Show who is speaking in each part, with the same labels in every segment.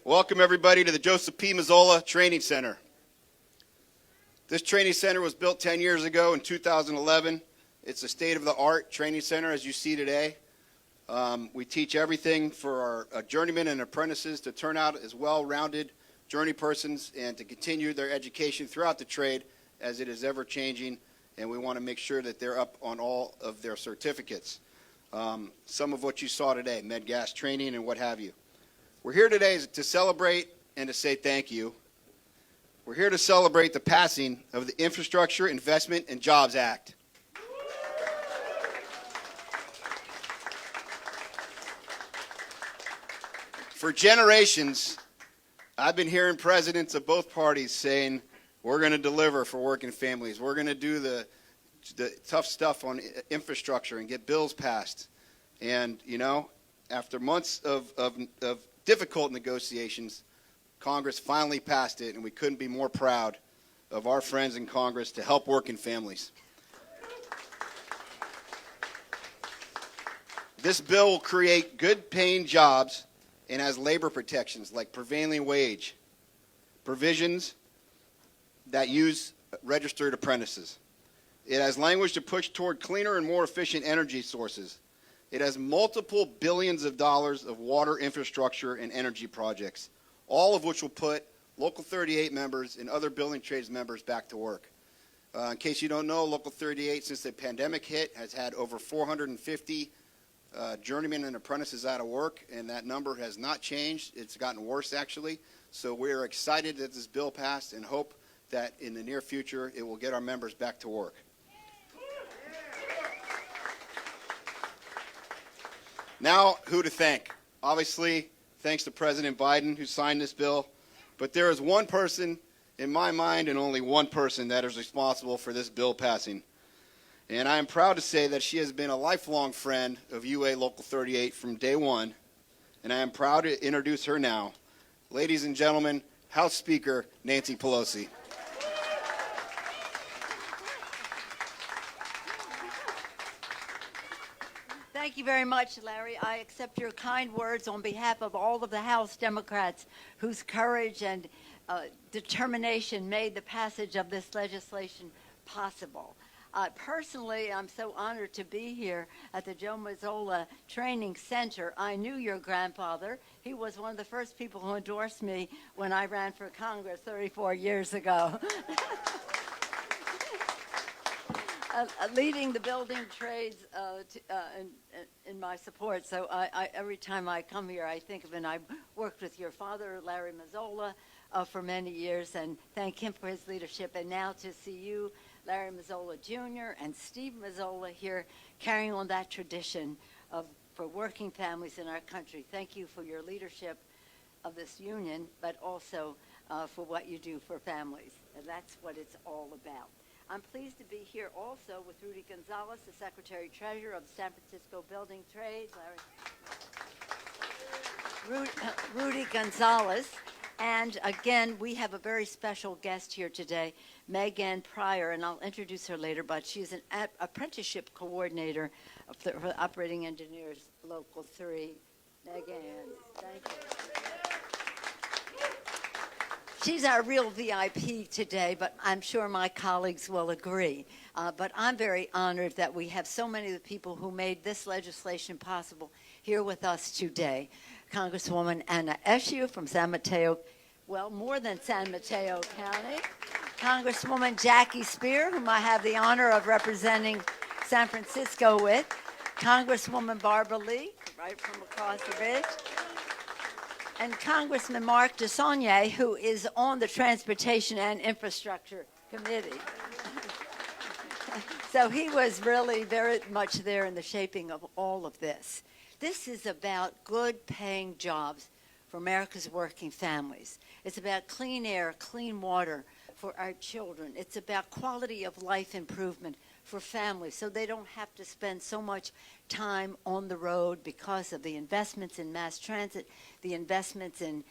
Speaker 1: Welcome everybody to the Joseph P. Mazzola Training Center. This training center was built 10 years ago in 2011. It's a state-of-the-art training center as you see today. We teach everything for our journeymen and apprentices to turn out as well-rounded journey persons and to continue their education throughout the trade as it is ever-changing, and we want to make sure that they're up on all of their certificates. Some of what you saw today, med gas training and what have you. We're here today to celebrate and to say thank you. We're here to celebrate the passing of the Infrastructure Investment and Jobs Act. For generations, I've been hearing presidents of both parties saying, we're going to deliver for working families. We're going to do the tough stuff on infrastructure and get bills passed. And, you know, after months of difficult negotiations, Congress finally passed it, and we couldn't be more proud of our friends in Congress to help working families. This bill will create good-paying jobs and has labor protections like prevailing wage, provisions that use registered apprentices. It has language to push toward cleaner and more efficient energy sources. It has multiple billions of dollars of water infrastructure and energy projects, all of which will put Local 38 members and other building trades members back to work. In case you don't know, Local 38, since the pandemic hit, has had over 450 journeymen and apprentices out of work, and that number has not changed. It's gotten worse, actually. So we're excited that this bill passed and hope that in the near future it will get our members back to work. Now, who to thank? Obviously, thanks to President Biden, who signed this bill. But there is one person, in my mind, and only one person that is responsible for this bill passing. And I am proud to say that she has been a lifelong friend of UA Local 38 from day one. And I am proud to introduce her now. Ladies and gentlemen, House Speaker Nancy Pelosi.
Speaker 2: Thank you very much, Larry. I accept your kind words on behalf of all of the House Democrats whose courage and determination made the passage of this legislation possible. Personally, I'm so honored to be here at the Joe Mazzola Training Center. I knew your grandfather. He was one of the first people who endorsed me when I ran for Congress 34 years ago. Leading the building trades in my support. So every time I come here, I think of, and I've worked with your father, Larry Mazzola, for many years, and thank him for his leadership. And now to see you, Larry Mazzola Jr. and Steve Mazzola here carrying on that tradition for working families in our country. Thank you for your leadership of this union, but also for what you do for families. And that's what it's all about. I'm pleased to be here also with Rudy Gonzalez, the Secretary-Treasurer of the San Francisco Building Trades. Rudy Gonzalez. And again, we have a very special guest here today, Megan Pryor, and I'll introduce her later, but she's an apprenticeship coordinator for the Operating Engineers Local 3. Megan, thank you. She's our real VIP today, but I'm sure my colleagues will agree. But I'm very honored that we have so many of the people who made this legislation possible here with us today. Congresswoman Eshoo from San Mateo, well, more than San Mateo County. Congresswoman Jackie Speier, whom I have the honor of representing San Francisco with. Congresswoman Barbara Lee, right from across the bridge. And Congressman Mark DeSaulnier, who is on the Transportation and Infrastructure Committee. So he was really very much there in the shaping of all of this. This is about good paying jobs for America's working families. It's about clean air, clean water for our children. It's about quality of life improvement for families so they don't have to spend so much time on the road because of the investments in mass transit, the investments in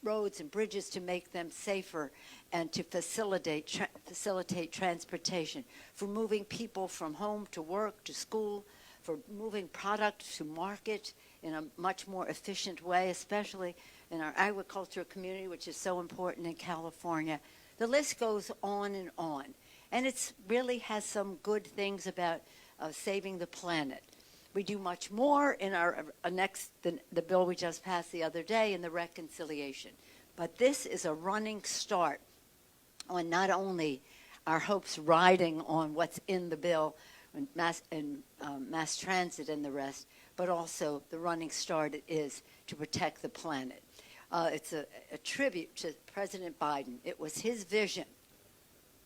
Speaker 2: roads and bridges to make them safer and to facilitate transportation, for moving people from home to work to school, for moving product to market in a much more efficient way, especially in our agriculture community, which is so important in California. The list goes on, and it really has some good things about saving the planet. We do much more in our the bill we just passed the other day in the reconciliation. But this is a running start on not only our hopes riding on what's in the bill and mass transit and the rest, but also the running start it is to protect the planet. It's a tribute to President Biden. It was his vision.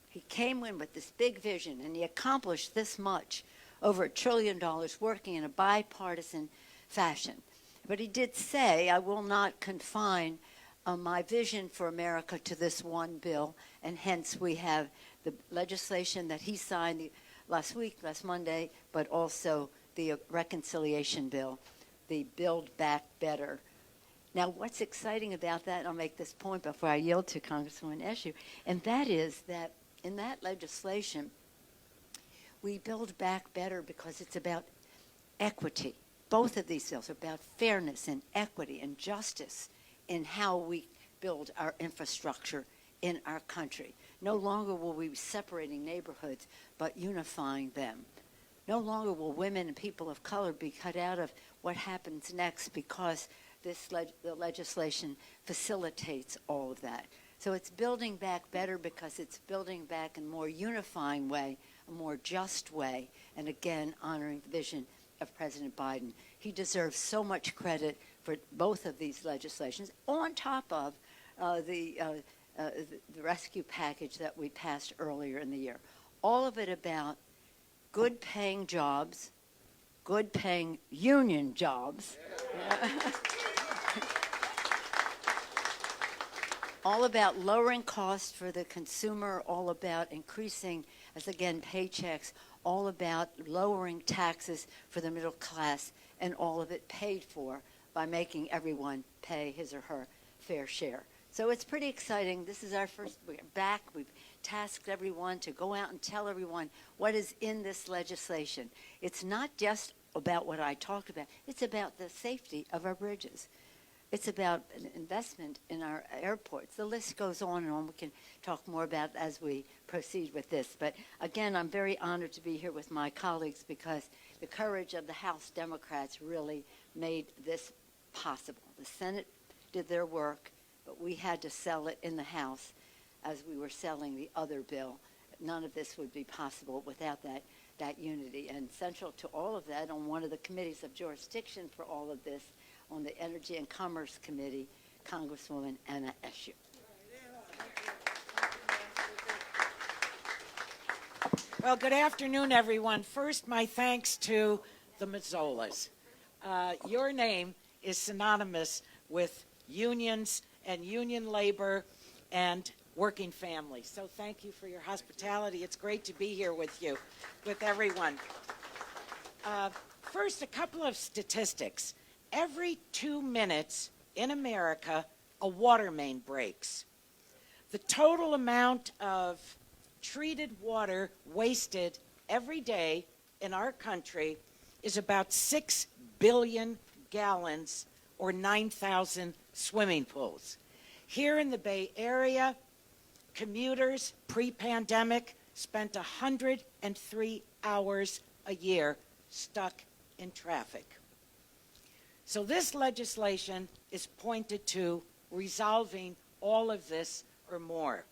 Speaker 2: He came in with this big vision, and he accomplished this much, over $1 trillion, working in a bipartisan fashion. But he did say, I will not confine my vision for America to this one bill, and hence we have the legislation that he signed last Monday, but also the reconciliation bill, the Build Back Better. Now, what's exciting about that, and I'll make this point before I yield to Congresswoman Eshoo, and that is that in that legislation, we build back better because it's about equity. Both of these bills are about fairness and equity and justice in how we build our infrastructure in our country. No longer will we be separating neighborhoods, but unifying them. No longer will women and people of color be cut out of what happens next because the legislation facilitates all of that. So it's building back better because it's building back in a more unifying way, a more just way, and again, honoring the vision of President Biden. He deserves so much credit for both of these legislations, on top of the rescue package that we passed earlier in the year. All of it about good-paying jobs, good-paying union jobs. Yeah. All about lowering costs for the consumer, all about increasing, as again, paychecks, all about lowering taxes for the middle class, and all of it paid for by making everyone pay his or her fair share. So it's pretty exciting. This is our first, we're back. We've tasked everyone to go out and tell everyone what is in this legislation. It's not just about what I talked about. It's about the safety of our bridges. It's about an investment in our airports. The list goes on and on. We can talk more about as we proceed with this. But again, I'm very honored to be here with my colleagues because the courage of the House Democrats really made this possible. The Senate did their work, but we had to sell it in the House as we were selling the other bill. None of this would be possible without that unity. And central to all of that, on one of the committees of jurisdiction for all of this, on the Energy and Commerce Committee, Congresswoman Eshoo.
Speaker 3: Well, good afternoon, everyone. First, my thanks to the Mazzolas. Your name is synonymous with unions and union labor and working families. So thank you for your hospitality. It's great to be here with you, with everyone. First, a couple of statistics. Every 2 minutes in America, a water main breaks. The total amount of treated water wasted every day in our country is about 6 billion gallons or 9,000 swimming pools. Here in the Bay Area, commuters pre-pandemic spent 103 hours a year stuck in traffic. So this legislation is pointed to resolving all of this or more.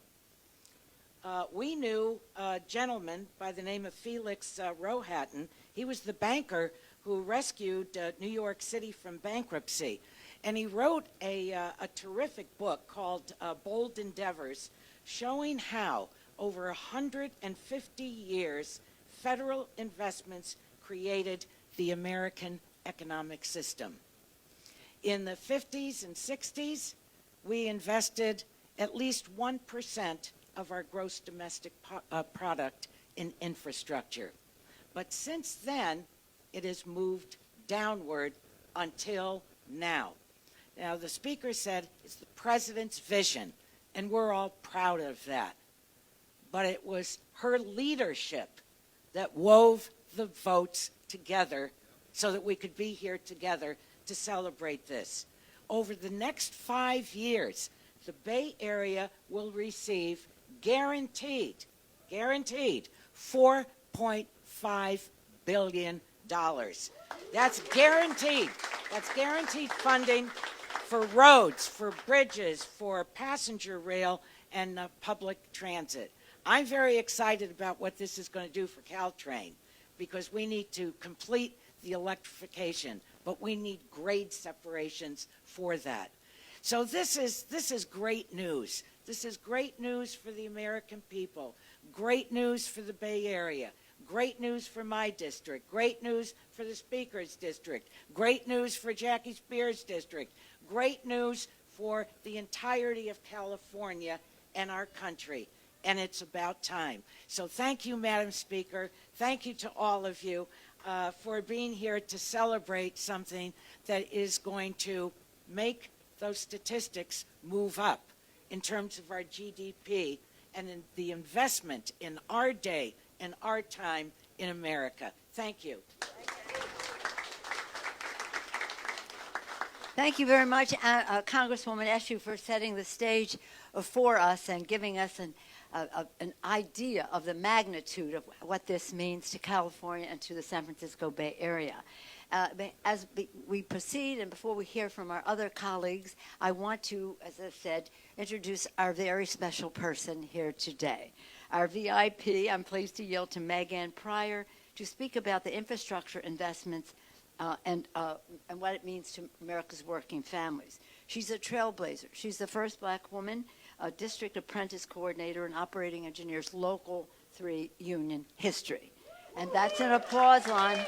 Speaker 3: We knew a gentleman by the name of Felix Rohatyn. He was the banker who rescued New York City from bankruptcy. And he wrote a terrific book called Bold Endeavors, showing how over 150 years, federal investments created the American economic system. In the 50s and 60s, we invested at least 1% of our gross domestic product in infrastructure. But since then, it has moved downward until now. Now, the speaker said it's the president's vision, and we're all proud of that. But it was her leadership that wove the votes together so that we could be here together to celebrate this. Over the next 5 years, the Bay Area will receive guaranteed $4.5 billion. That's guaranteed. That's guaranteed funding for roads, for bridges, for passenger rail, and public transit. I'm very excited about what this is going to do for Caltrain, because we need to complete the electrification, but we need grade separations for that. So this is great news. This is great news for the American people, great news for the Bay Area, great news for my district, great news for the Speaker's district, great news for Jackie Speier's district, great news for the entirety of California and our country. And it's about time. So thank you, Madam Speaker. Thank you to all of you for being here to celebrate something that is going to make those statistics move up in terms of our GDP and in the investment in our day and our time in America. Thank you.
Speaker 2: Thank you very much, Congresswoman Eshoo, for setting the stage for us and giving us an idea of the magnitude of what this means to California and to the San Francisco Bay Area. As we proceed and before we hear from our other colleagues, I want to, as I said, introduce our very special person here today. Our VIP, I'm pleased to yield to Megan Pryor to speak about the infrastructure investments and what it means to America's working families. She's a trailblazer. She's the first black woman district apprentice coordinator in operating engineers Local 3 union history. And that's an applause line.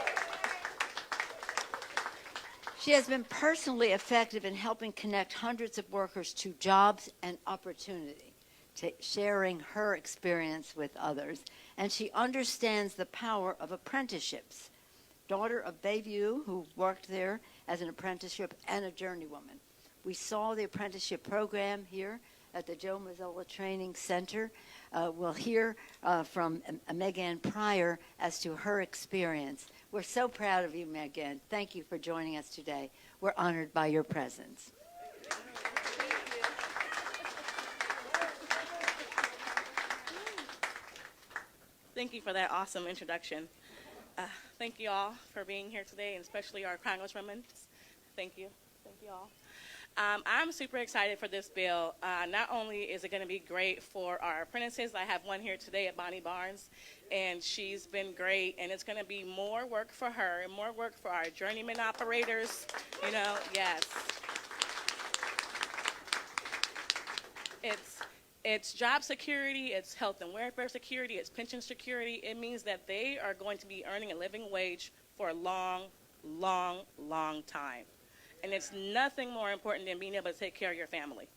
Speaker 2: She has been personally effective in helping connect hundreds of workers to jobs and opportunity, sharing her experience with others. And she understands the power of apprenticeships. Daughter of Bayview, who worked there as an apprenticeship and a journeywoman. We saw the apprenticeship program here at the Joe Mazzola Training Center. We'll hear from Megan Pryor as to her experience. We're so proud of you, Megan. Thank you for joining us today. We're honored by your presence.
Speaker 4: Thank you for that awesome introduction. Thank you all for being here today, and especially our Congresswomen. Thank you. Thank you all. I'm super excited for this bill. Not only is it going to be great for our apprentices, I have one here today at Bonnie Barnes, and she's been great, and it's going to be more work for her and more work for our journeyman operators. You know, yes. It's job security, it's health and welfare security, it's pension security. It means that they are going to be earning a living wage for a long, long, long time. And it's nothing more important than being able to take care of your family.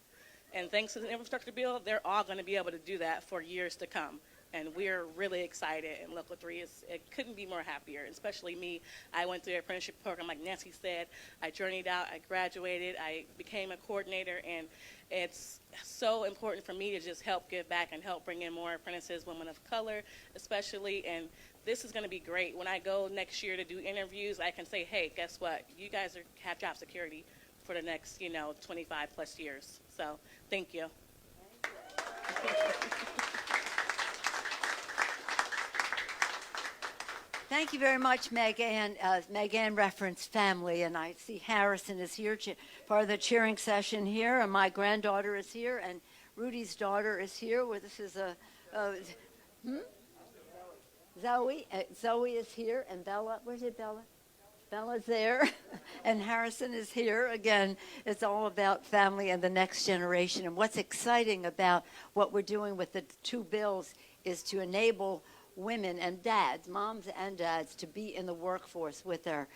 Speaker 4: And thanks to the infrastructure bill, they're all going to be able to do that for years to come. And we're really excited, and Local 3 it couldn't be more happier, especially me. I went through the apprenticeship program, like Nancy said. I journeyed out, I graduated, I became a coordinator, and it's so important for me to just help give back and help bring in more apprentices, women of color especially, and this is going to be great. When I go next year to do interviews, I can say, hey, guess what? You guys have job security for the next, 25 plus years. So thank you.
Speaker 2: Thank you very much, Megan. Megan referenced family, and I see Harrison is here for the cheering session here, and my granddaughter is here, and Rudy's daughter is here. Well, this is Zoe. Zoe is here, and Bella. Where's it, Bella? Bella's there, and Harrison is here. Again, it's all about family and the next generation. And what's exciting about what we're doing with the two bills is to enable women and dads, moms and dads, to be in the workforce with their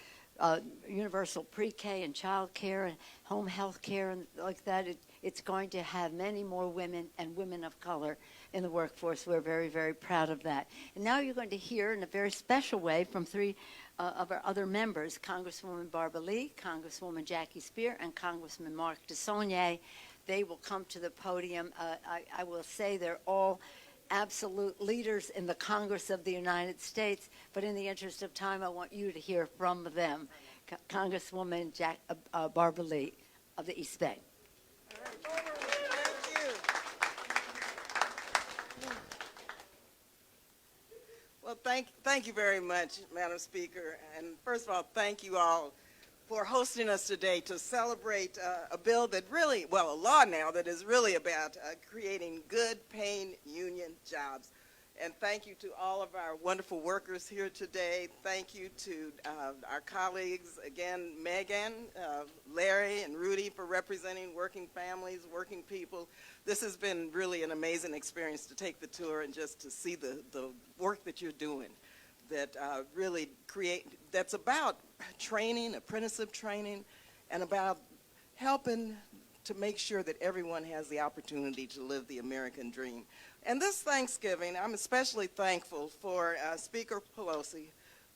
Speaker 2: universal pre-K and child care and home health care and like that. It's going to have many more women and women of color in the workforce. We're very, very proud of that. And now you're going to hear in a very special way from three of our other members, Congresswoman Barbara Lee, Congresswoman Jackie Speier, and Congressman Mark DeSaulnier. They will come to the podium. I will say they're all absolute leaders in the Congress of the United States, but in the interest of time, I want you to hear from them. Congresswoman Barbara Lee of the East Bay.
Speaker 5: Thank you. Well, thank you very much, Madam Speaker. And first of all, thank you all for hosting us today to celebrate a bill that really, well, a law now that is really about creating good paying union jobs. And thank you to all of our wonderful workers here today. Thank you to our colleagues, again, Megan, Larry, and Rudy for representing working families, working people. This has been really an amazing experience to take the tour and just to see the work that you're doing that really that's about training, apprenticeship training, and about helping to make sure that everyone has the opportunity to live the American dream. And this Thanksgiving, I'm especially thankful for Speaker Pelosi,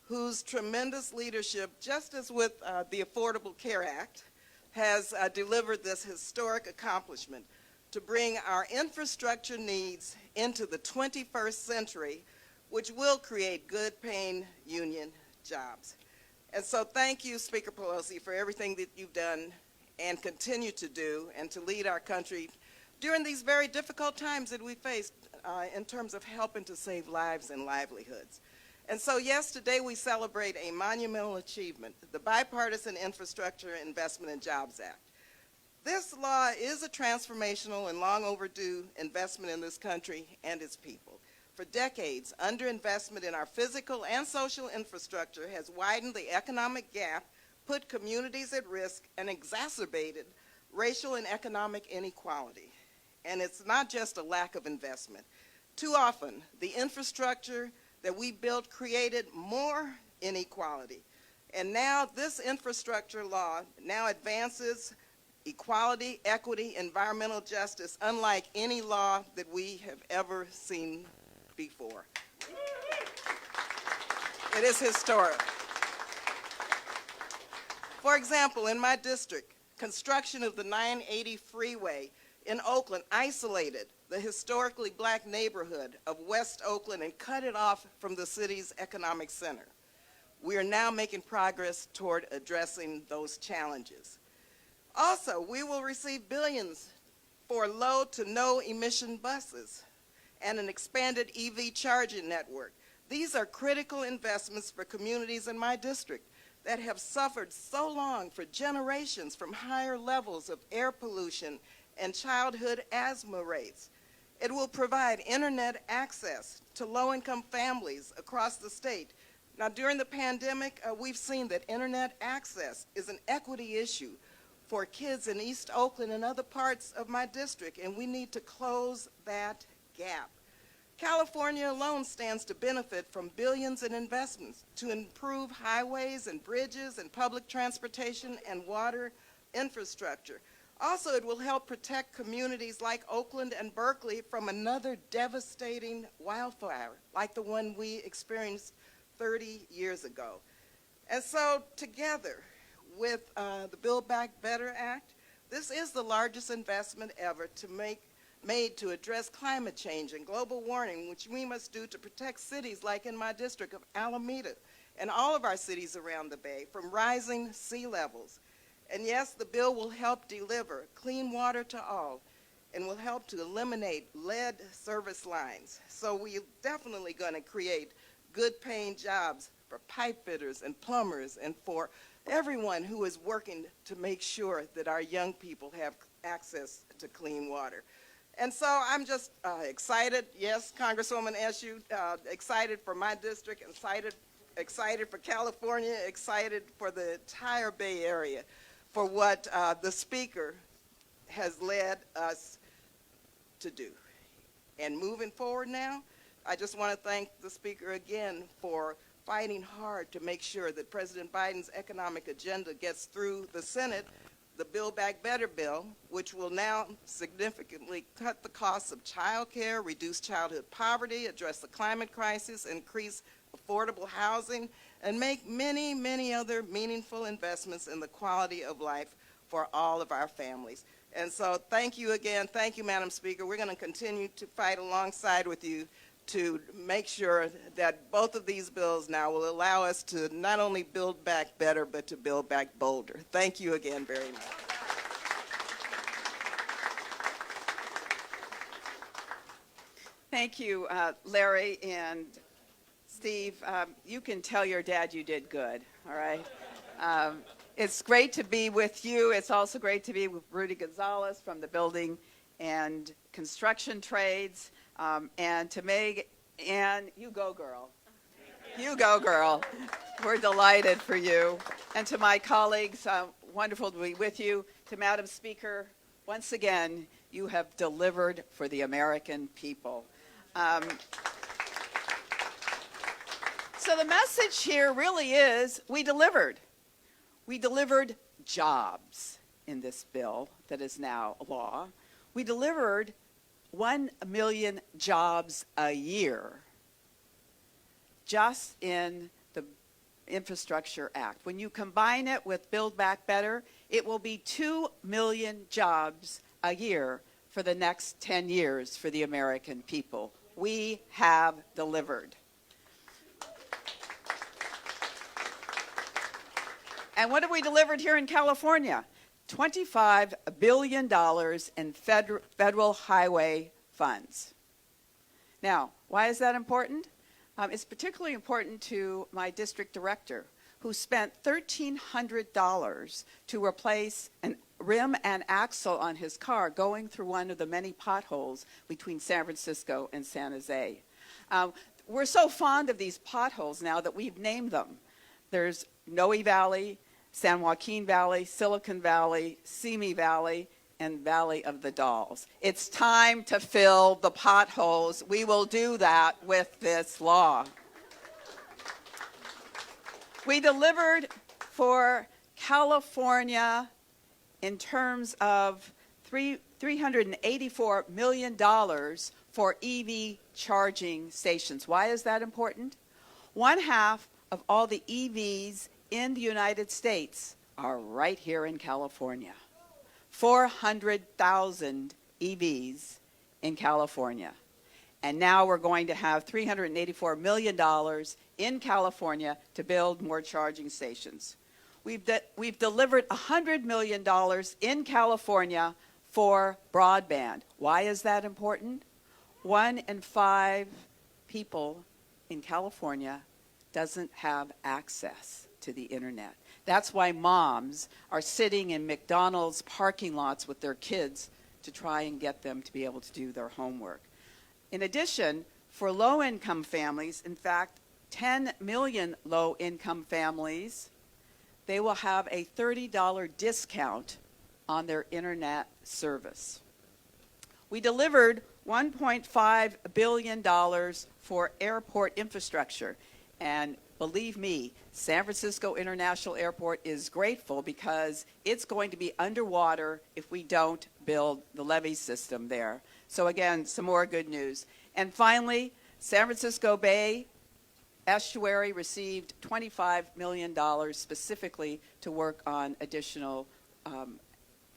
Speaker 5: whose tremendous leadership, just as with the Affordable Care Act, has delivered this historic accomplishment to bring our infrastructure needs into the 21st century, which will create good-paying union jobs. And so thank you, Speaker Pelosi, for everything that you've done and continue to do and to lead our country during these very difficult times that we faced in terms of helping to save lives and livelihoods. And so, yes, today we celebrate a monumental achievement, the Bipartisan Infrastructure Investment and Jobs Act. This law is a transformational and long overdue investment in this country and its people. For decades, underinvestment in our physical and social infrastructure has widened the economic gap, put communities at risk, and exacerbated racial and economic inequality. And it's not just a lack of investment. Too often, the infrastructure that we built created more inequality. And now this infrastructure law now advances equality, equity, environmental justice, unlike any law that we have ever seen before. It is historic. For example, in my district, construction of the 980 freeway in Oakland isolated the historically black neighborhood of West Oakland and cut it off from the city's economic center. We are now making progress toward addressing those challenges. Also, we will receive billions for low to no emission buses and an expanded EV charging network. These are critical investments for communities in my district that have suffered so long for generations from higher levels of air pollution and childhood asthma rates. It will provide internet access to low-income families across the state. Now, during the pandemic, we've seen that internet access is an equity issue for kids in East Oakland and other parts of my district, and we need to close that gap. California alone stands to benefit from billions in investments to improve highways and bridges and public transportation and water infrastructure. Also, it will help protect communities like Oakland and Berkeley from another devastating wildfire like the one we experienced 30 years ago. And so together with the Build Back Better Act, this is the largest investment ever made to address climate change and global warming, which we must do to protect cities like in my district of Alameda and all of our cities around the Bay from rising sea levels. And yes, the bill will help deliver clean water to all and will help to eliminate lead service lines. So we're definitely going to create good paying jobs for pipe fitters and plumbers and for everyone who is working to make sure that our young people have access to clean water. And so I'm just excited, yes, Congresswoman Eshoo, excited for my district, excited for California, excited for the entire Bay Area for what the Speaker has led us to do. And moving forward now, I just want to thank the Speaker again for fighting hard to make sure that President Biden's economic agenda gets through the Senate, the Build Back Better bill, which will now significantly cut the costs of child care, reduce childhood poverty, address the climate crisis, increase affordable housing, and make many, many other meaningful investments in the quality of life for all of our families. And so thank you again. Thank you, Madam Speaker. We're going to continue to fight alongside with you to make sure that both of these bills now will allow us to not only build back better, but to build back bolder. Thank you again very much.
Speaker 6: Thank you, Larry and Steve. You can tell your dad you did good, all right? It's great to be with you. It's also great to be with Rudy Gonzalez from the Building and Construction Trades, and to Meg, and you go, girl. You go, girl. We're delighted for you. And to my colleagues, wonderful to be with you. To Madam Speaker, once again, you have delivered for the American people. So the message here really is we delivered. We delivered jobs in this bill that is now law. We delivered 1 million jobs a year just in the Infrastructure Act. When you combine it with Build Back Better, it will be 2 million jobs a year for the next 10 years for the American people. We have delivered. And what have we delivered here in California? $25 billion in federal highway funds. Now, why is that important? It's particularly important to my district director, who spent $1,300 to replace a rim and axle on his car going through one of the many potholes between San Francisco and San Jose. We're so fond of these potholes now that we've named them. There's Noe Valley, San Joaquin Valley, Silicon Valley, Simi Valley, and Valley of the Dolls. It's time to fill the potholes. We will do that with this law. We delivered for California in terms of $384 million for EV charging stations. Why is that important? 1/2 of all the EVs in the United States are right here in California. 400,000 EVs in California. And now we're going to have $384 million in California to build more charging stations. We've delivered $100 million in California for broadband. Why is that important? 1 in 5 people in California doesn't have access to the internet. That's why moms are sitting in McDonald's parking lots with their kids to try and get them to be able to do their homework. In addition, for low-income families, in fact, 10 million low-income families, they will have a $30 discount on their internet service. We delivered $1.5 billion for airport infrastructure. And believe me, San Francisco International Airport is grateful because it's going to be underwater if we don't build the levee system there. So again, some more good news. And finally, San Francisco Bay Estuary received $25 million specifically to work on additional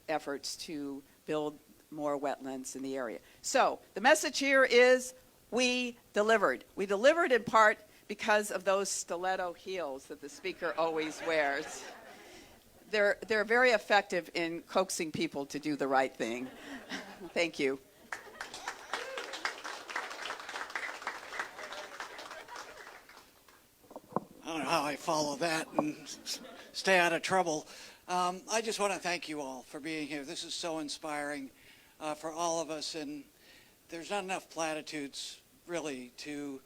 Speaker 6: efforts to build more wetlands in the area. So the message here is we delivered. We delivered in part because of those stiletto heels that the speaker always wears. They're very effective in coaxing people to do the right thing. Thank you.
Speaker 7: I don't know how I follow that and stay out of trouble. I just want to thank you all for being here. This is so inspiring for all of us, and there's not enough platitudes really to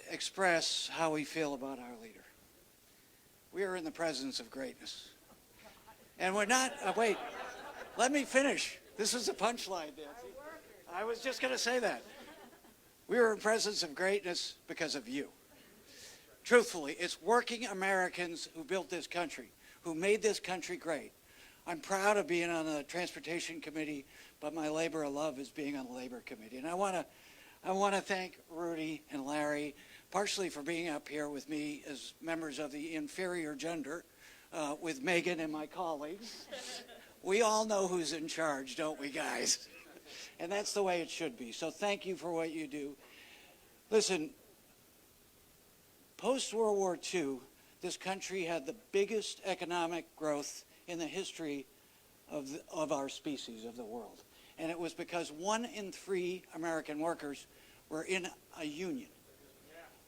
Speaker 7: express how we feel about our leader. We are in the presence of greatness. And we're not, wait, let me finish. This is a punchline, Nancy. I was just going to say that. We are in presence of greatness because of you. Truthfully, it's working Americans who built this country, who made this country great. I'm proud of being on the Transportation Committee, but my labor of love is being on the Labor Committee. And I want to thank Rudy and Larry, partially for being up here with me as members of the inferior gender, with Megan and my colleagues. We all know who's in charge, don't we, guys? And that's the way it should be. So thank you for what you do. Listen, post-World War II, this country had the biggest economic growth in the history of our species, of the world. And it was because 1 in 3 American workers were in a union.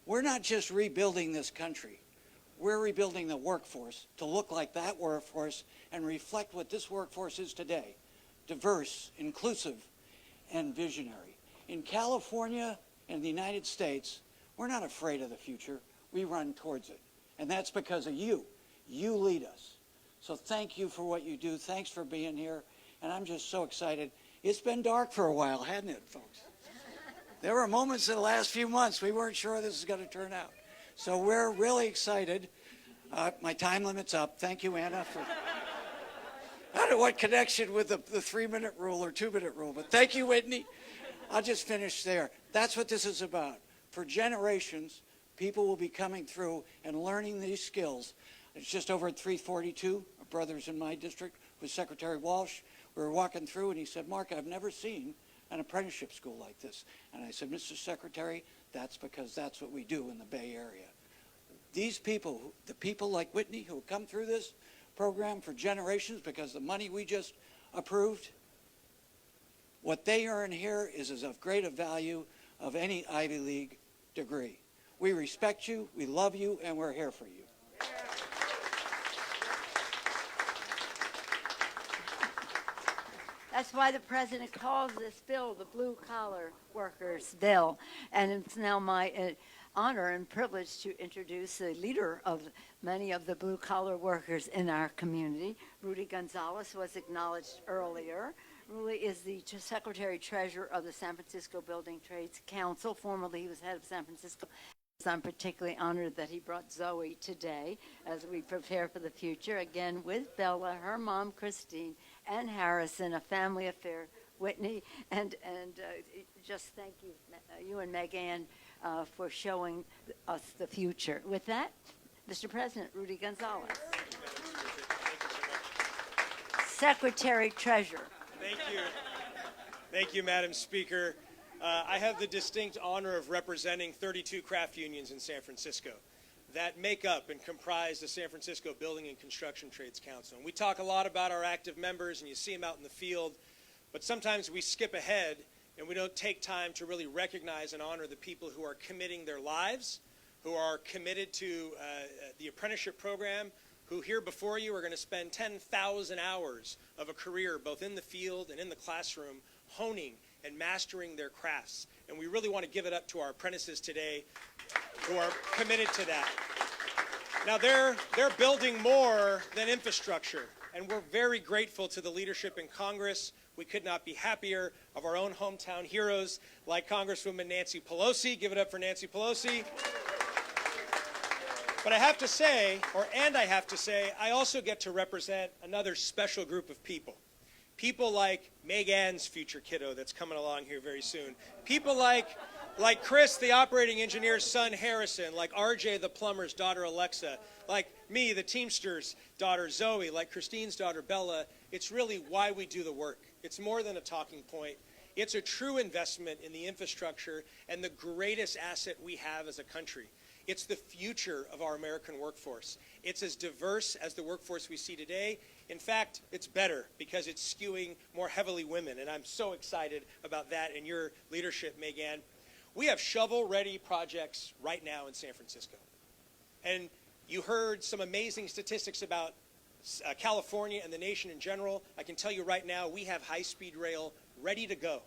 Speaker 7: We're not just rebuilding this country. We're rebuilding the workforce to look like that workforce and reflect what this workforce is today: diverse, inclusive, and visionary. In California and the United States, we're not afraid of the future. We run towards it. And that's because of you. You lead us. So thank you for what you do. Thanks for being here. And I'm just so excited. It's been dark for a while, hasn't it, folks? There were moments in the last few months we weren't sure this was going to turn out. So we're really excited. My time limit's up. Thank you, Anna. I don't know what connection with the 3-minute rule or 2-minute rule, but thank you, Whitney. I'll just finish there. That's what this is about. For generations, people will be coming through and learning these skills. It's just over at 342, our brothers in my district, with Secretary Walsh. We were walking through, and he said, "Mark, I've never seen an apprenticeship school like this." And I said, "Mr. Secretary, that's because that's what we do in the Bay Area." These people, the people like Whitney who come through this program for generations because the money we just approved, what they earn here is as of great a value of any Ivy League degree. We respect you, we love you, and we're here for you.
Speaker 2: That's why the president calls this bill the Blue Collar Workers Bill. And it's now my honor and privilege to introduce the leader of many of the blue collar workers in our community. Rudy Gonzalez was acknowledged earlier. Rudy is the Secretary Treasurer of the San Francisco Building Trades Council. Formerly, he was head of San Francisco. I'm particularly honored that he brought Zoe today as we prepare for the future, again with Bella, her mom Christine, and Harrison, a family affair. Whitney, and just thank you, you and Megan, for showing us the future. With that, Mr. President, Rudy Gonzalez. Secretary Treasurer.
Speaker 8: Thank you. Thank you, Madam Speaker. I have the distinct honor of representing 32 craft unions in San Francisco that make up and comprise the San Francisco Building and Construction Trades Council. And we talk a lot about our active members, and you see them out in the field, but sometimes we skip ahead and we don't take time to really recognize and honor the people who are committing their lives, who are committed to the apprenticeship program, who here before you are going to spend 10,000 hours of a career both in the field and in the classroom honing and mastering their crafts. And we really want to give it up to our apprentices today who are committed to that. Now they're building more than infrastructure, and we're very grateful to the leadership in Congress. We could not be happier of our own hometown heroes like Congresswoman Nancy Pelosi. Give it up for Nancy Pelosi. But I have to say, I also get to represent another special group of people. People like Megan's future kiddo that's coming along here very soon. People like Chris, the operating engineer's son Harrison, like RJ, the plumber's daughter Alexa, like me, the Teamster's daughter Zoe, like Christine's daughter Bella. It's really why we do the work. It's more than a talking point. It's a true investment in the infrastructure and the greatest asset we have as a country. It's the future of our American workforce. It's as diverse as the workforce we see today. In fact, it's better because it's skewing more heavily women, and I'm so excited about that and your leadership, Megan. We have shovel-ready projects right now in San Francisco. And you heard some amazing statistics about California and the nation in general. I can tell you right now, we have high-speed rail ready to go.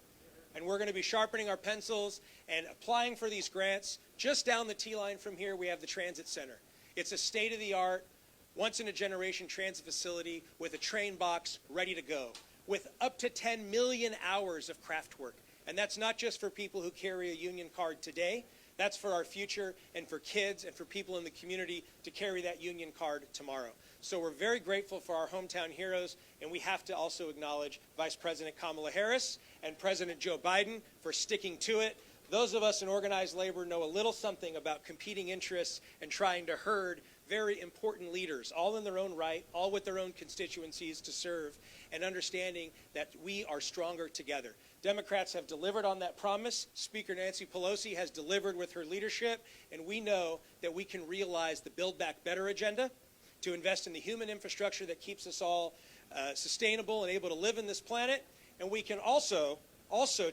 Speaker 8: And we're going to be sharpening our pencils and applying for these grants. Just down the T-line from here, we have the Transit Center. It's a state-of-the-art, once-in-a-generation transit facility with a train box ready to go, with up to 10 million hours of craft work. And that's not just for people who carry a union card today. That's for our future and for kids and for people in the community to carry that union card tomorrow. So we're very grateful for our hometown heroes, and we have to also acknowledge Vice President Kamala Harris and President Joe Biden for sticking to it. Those of us in organized labor know a little something about competing interests and trying to herd very important leaders, all in their own right, all with their own constituencies to serve, and understanding that we are stronger together. Democrats have delivered on that promise. Speaker Nancy Pelosi has delivered with her leadership, and we know that we can realize the Build Back Better agenda to invest in the human infrastructure that keeps us all sustainable and able to live in this planet, and we can also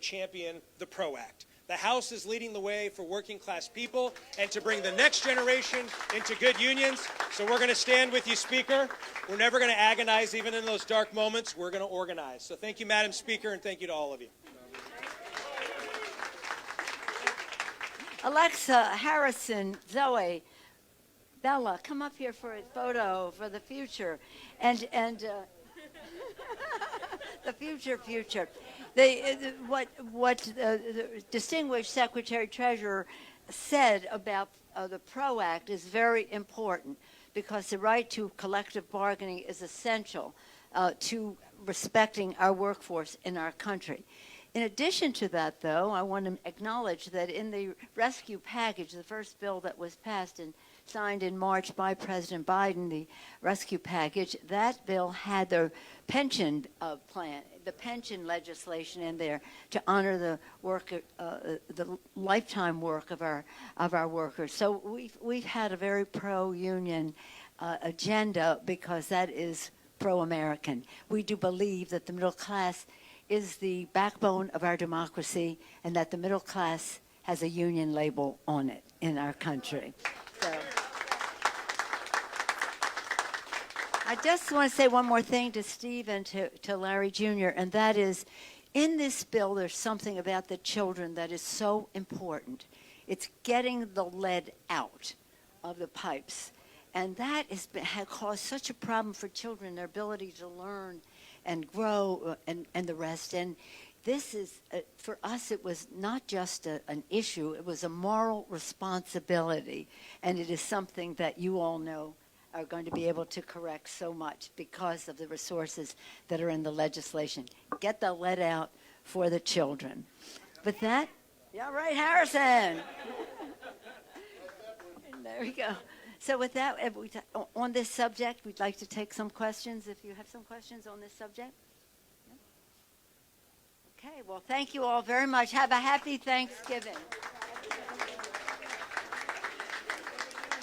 Speaker 8: champion the PRO Act. The House is leading the way for working class people and to bring the next generation into good unions. So we're going to stand with you, Speaker. We're never going to agonize even in those dark moments. We're going to organize. So thank you, Madam Speaker, and thank you to all of you.
Speaker 2: Alexa, Harrison, Zoe, Bella, come up here for a photo for the future. And the future. What the distinguished Secretary Treasurer said about the PRO Act is very important, because the right to collective bargaining is essential to respecting our workforce in our country. In addition to that, though, I want to acknowledge that in the rescue package, the first bill that was passed and signed in March by President Biden, the rescue package, that bill had the pension plan, the pension legislation in there to honor the work, the lifetime work of our workers. So we've had a very pro-union agenda, because that is pro-American. We do believe that the middle class is the backbone of our democracy, and that the middle class has a union label on it in our country. So I just want to say one more thing to Steve and to Larry Jr., and that is, in this bill, there's something about the children that is so important. It's getting the lead out of the pipes. And that has caused such a problem for children, their ability to learn and grow and the rest. And this is, for us, it was not just an issue, it was a moral responsibility. And it is something that you all know are going to be able to correct so much because of the resources that are in the legislation. Get the lead out for the children. With that, yeah, right, Harrison. There we go. So with that, on this subject, we'd like to take some questions, if you have some questions on this subject. Okay, well, thank you all very much. Have a happy Thanksgiving.